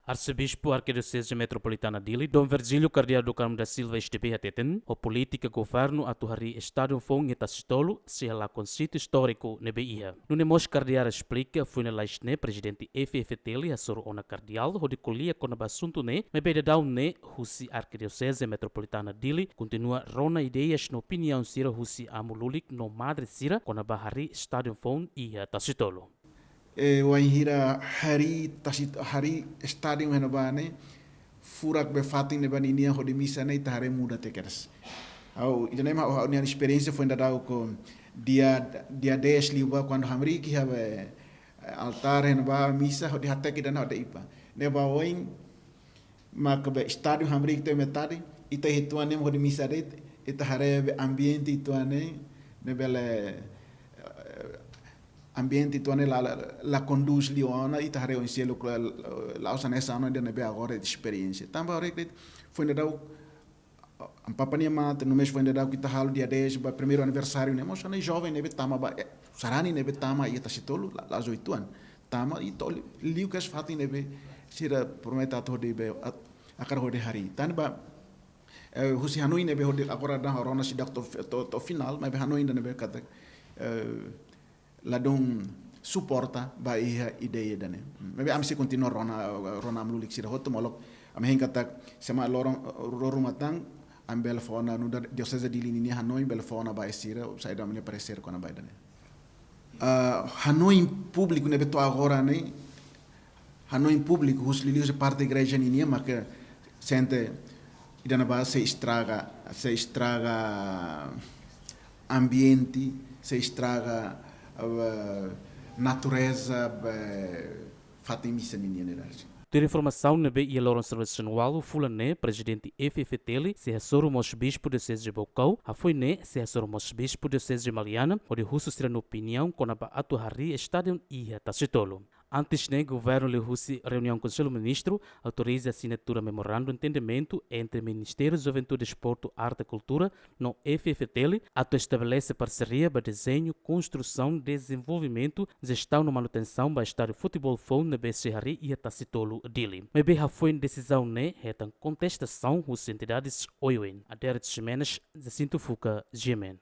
Arcebispo Arquidiocese Metropolitana Dili, Dom Virgílio Cardeal do Carmo da Silva STP Hateten, o política governo atuari Estádio Fong Etasitolo, se lá com sítio histórico nebe ia. No Nemos Cardeal explica, foi na laisne presidente FFTL, a soro ona cardeal, onde colia com o assunto ne, mebe de dau ne, Husi Arquidiocese Metropolitana Dili, continua rona ideias na opinião sira Husi Amululik no Madre Sira, com a bahari Estádio Fong e Etasitolo. Wainhira hari stadium henobane furak befating ne baninia ho de misa nei tare muda tekers. Au idanema au ni experiência foi dado com dia 10 liba quando hamri ki have altar henoba misa ho de hatta ki dana ho de ipa. Ne ba oin mak be stadium hamri te metade ita hituane ho de misa det ita hare ambiente ituane ne bele ambiente tuane la conduz liona e tareu em cielo la usa nessa ano de nebe agora de experiência também agora que foi ainda dau a papania mata no mês foi ainda dau que tá halo dia 10 ba primeiro aniversário né mas nem jovem nebe tama ba sarani nebe tama e tá sitolo la 8 anos tama e tol liu que as fato nebe sira prometa to de be akar ho de hari tan ba husi hanoi nebe ho de agora da rona si to final mas hanoi ainda nebe kata ladong suporta ba iha ideia dane mebe amsi continua rona amlulik sira hoto molok am hengkata sama lorong matang ambel fona no diocese di Lini Hanoi bel fona ba sira saida me parecer com a ba dane Hanoi público ne beto agora ne Hanoi público os lilios parte da igreja ninia mas que sente idana ba se estraga ambiente se estraga natureza fatimissa ninha nerage. Ter informação nebe e Loron Serviço Anual, o Fulane, presidente FFTL, se assoro mos bispo de César de Bocau, a foi ne se assoro mos bispo de César de Maliana, onde russo será na opinião com a atuari estádio e a Tacitolo. Antes, o governo lhe Russi reunião com o Conselho Ministro autoriza a assinatura memorando de entendimento entre o Ministério da Juventude, Desporto, Arte e Cultura no FFTL, ato estabelece parceria para desenho, construção, desenvolvimento, gestão e manutenção para estádio futebol fone na BCRI e a Tacitolo Dili. Mas bem, foi decisão né, contestação das entidades OION. A Derek Jimenez, Jacinto Fuca, Gemen.